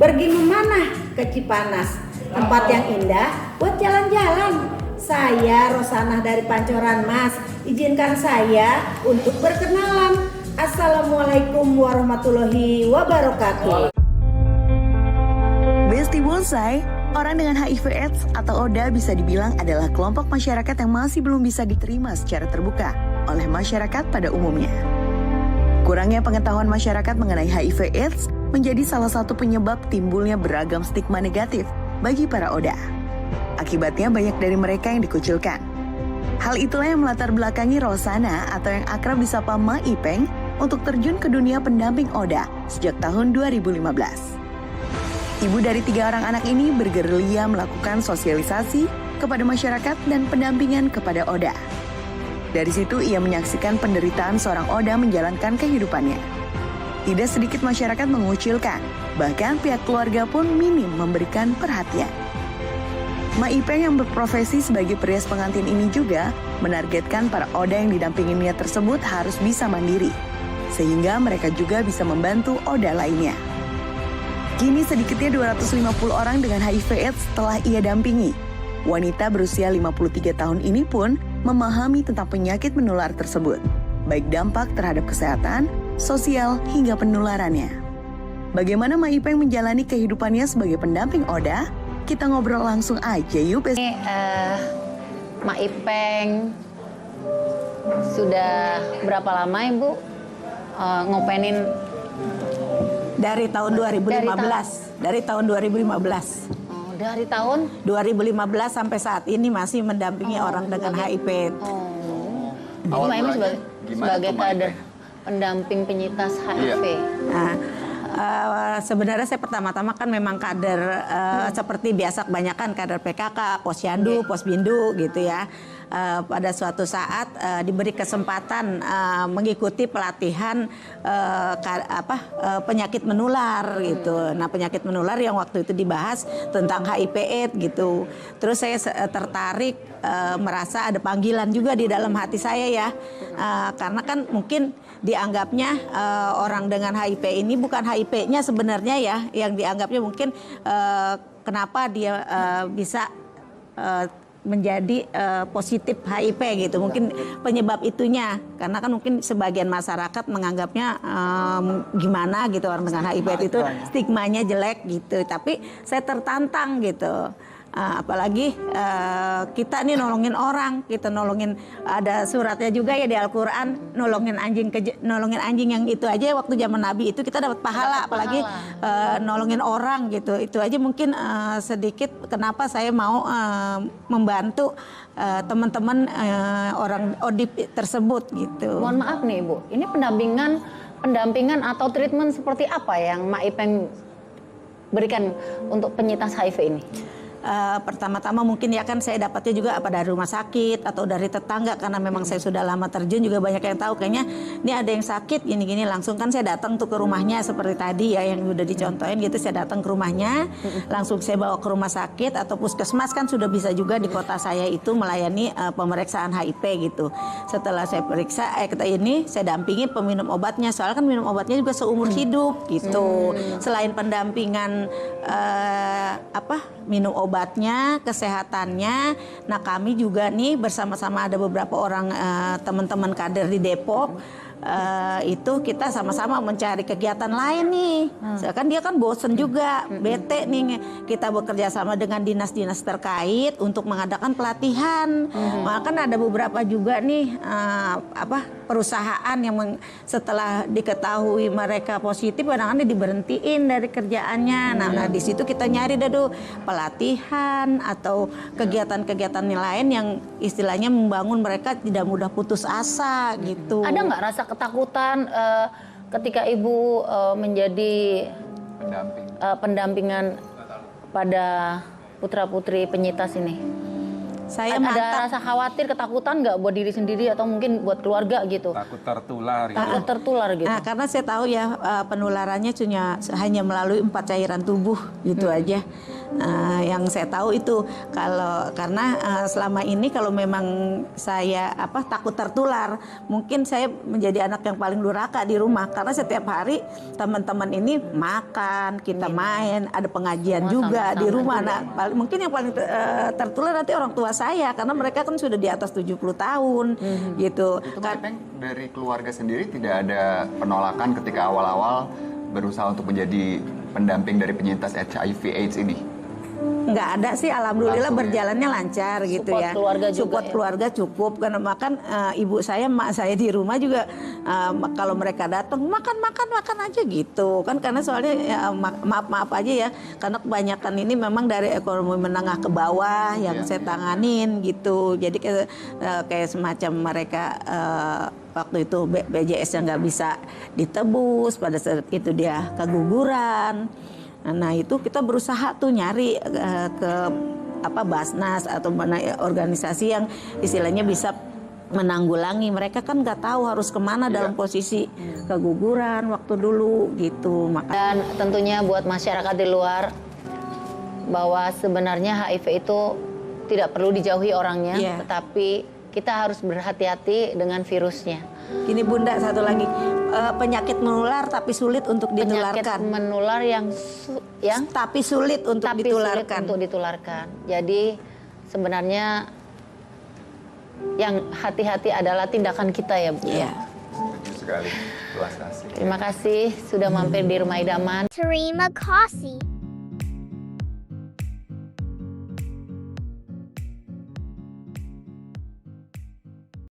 Pergi memanah ke Cipanas, tempat yang indah buat jalan-jalan. Saya Rosanah dari Pancoran Mas. Izinkan saya untuk berkenalan. Assalamualaikum warahmatullahi wabarakatuh. Besti Bonsai, orang dengan HIV/AIDS atau ODA bisa dibilang adalah kelompok masyarakat yang masih belum bisa diterima secara terbuka oleh masyarakat pada umumnya. Kurangnya pengetahuan masyarakat mengenai HIV/AIDS menjadi salah satu penyebab timbulnya beragam stigma negatif bagi para ODA. Akibatnya banyak dari mereka yang dikucilkan. Hal itulah yang melatar belakangi Rosana atau yang akrab disapa Ma Ipeng untuk terjun ke dunia pendamping ODA sejak tahun 2015. Ibu dari 3 orang anak ini bergerilya melakukan sosialisasi kepada masyarakat dan pendampingan kepada ODA. Dari situ ia menyaksikan penderitaan seorang ODA menjalankan kehidupannya. Tidak sedikit masyarakat mengucilkan, bahkan pihak keluarga pun minim memberikan perhatian. Ma Ipeng yang berprofesi sebagai perias pengantin ini juga menargetkan para ODA yang didampinginya tersebut harus bisa mandiri, sehingga mereka juga bisa membantu ODA lainnya. Kini sedikitnya 250 orang dengan HIV/AIDS telah ia dampingi. Wanita berusia 53 tahun ini pun memahami tentang penyakit menular tersebut, baik dampak terhadap kesehatan, sosial, hingga penularannya. Bagaimana Ma Ipeng menjalani kehidupannya sebagai pendamping ODA? Kita ngobrol langsung aja yuk. Ini Ma Ipeng sudah berapa lama Ibu ngopenin? Dari tahun 2015. Dari tahun 2015. Oh, dari tahun 2015 sampai saat ini masih mendampingi orang dengan HIV. Jadi Ma Ipeng sebagai kader pendamping penyintas HIV. Nah, sebenarnya saya pertama-tama kan memang kader seperti biasa kebanyakan kader PKK, Posyandu, Posbindu gitu ya. Pada suatu saat diberi kesempatan mengikuti pelatihan penyakit menular gitu. Nah, penyakit menular yang waktu itu dibahas tentang HIV/AIDS gitu. Terus saya tertarik merasa ada panggilan juga di dalam hati saya ya. Karena kan mungkin dianggapnya orang dengan HIV ini bukan HIV-nya sebenarnya ya, yang dianggapnya mungkin kenapa dia bisa menjadi positif HIV gitu, mungkin penyebab itunya karena kan mungkin sebagian masyarakat menganggapnya gimana gitu orang dengan HIV itu stigmanya jelek gitu, tapi saya tertantang gitu. Apalagi kita nih nolongin orang, kita nolongin, ada suratnya juga ya di Al-Quran, nolongin anjing yang itu aja waktu zaman Nabi itu kita dapat pahala, apalagi nolongin orang gitu. Itu aja mungkin sedikit kenapa saya mau membantu teman-teman orang ODIP tersebut gitu. Mohon maaf nih Ibu, ini pendampingan atau treatment seperti apa yang Ma Ipeng berikan untuk penyintas HIV ini? Pertama-tama mungkin ya kan saya dapatnya juga apa dari rumah sakit atau dari tetangga, karena memang saya sudah lama terjun juga banyak yang tahu kayaknya ini ada yang sakit gini-gini, langsung kan saya datang tuh ke rumahnya seperti tadi ya yang udah dicontohin gitu, saya datang ke rumahnya langsung saya bawa ke rumah sakit atau puskesmas, kan sudah bisa juga di kota saya itu melayani pemeriksaan HIV gitu. Setelah saya periksa ini saya dampingi peminum obatnya, soalnya kan minum obatnya juga seumur hidup gitu. Selain pendampingan minum obatnya, kesehatannya. Nah, kami juga nih bersama-sama ada beberapa orang teman-teman kader di Depok. Itu kita sama-sama mencari kegiatan lain nih. Kan dia kan bosen juga, bete nih. Kita bekerja sama dengan dinas-dinas terkait untuk mengadakan pelatihan. Maka kan ada beberapa juga nih perusahaan yang setelah diketahui mereka positif kadang-kadang diberhentiin dari kerjaannya. Nah di situ kita nyari pelatihan atau kegiatan-kegiatan lain yang istilahnya membangun mereka tidak mudah putus asa gitu. Ada nggak rasa ketakutan ketika Ibu menjadi pendampingan pada putra-putri penyintas ini? Ada rasa khawatir, ketakutan nggak buat diri sendiri atau mungkin buat keluarga gitu? Takut tertular gitu. Takut tertular gitu. Nah, karena saya tahu ya penularannya hanya melalui 4 cairan tubuh gitu aja. Yang saya tahu itu karena selama ini kalau memang saya takut tertular, mungkin saya menjadi anak yang paling durhaka di rumah karena setiap hari teman-teman ini makan, kita main, ada pengajian juga di rumah. Nah, mungkin yang paling tertular nanti orang tua saya karena mereka kan sudah di atas 70 tahun gitu. Itu Mbak Ipeng, dari keluarga sendiri tidak ada penolakan ketika awal-awal berusaha untuk menjadi pendamping dari penyintas HIV/AIDS ini? Nggak ada sih, alhamdulillah Langsung, berjalannya lancar gitu Support ya. keluarga juga Support ya? keluarga cukup karena makan ibu saya, mak saya di rumah juga kalau mereka datang makan aja gitu kan, karena soalnya maaf aja ya, karena kebanyakan ini memang dari ekonomi menengah ke bawah yang saya tanganin gitu. Jadi kayak semacam mereka waktu itu BPJS yang nggak bisa ditebus, pada saat itu dia keguguran. Nah itu kita berusaha tuh nyari ke Basnas atau mana organisasi yang istilahnya bisa menanggulangi. Mereka kan nggak tahu harus kemana dalam posisi keguguran waktu dulu gitu. Dan tentunya buat masyarakat di luar bahwa sebenarnya HIV itu tidak perlu dijauhi orangnya, tetapi kita harus berhati-hati dengan virusnya. Gini Bunda, satu lagi, penyakit menular tapi sulit untuk ditularkan. Penyakit menular yang tapi sulit untuk ditularkan. Jadi sebenarnya yang hati-hati adalah tindakan kita ya Bu. Iya. Setuju sekali. Terima kasih. Terima kasih sudah mampir di Rumah Idaman. Terima kasih.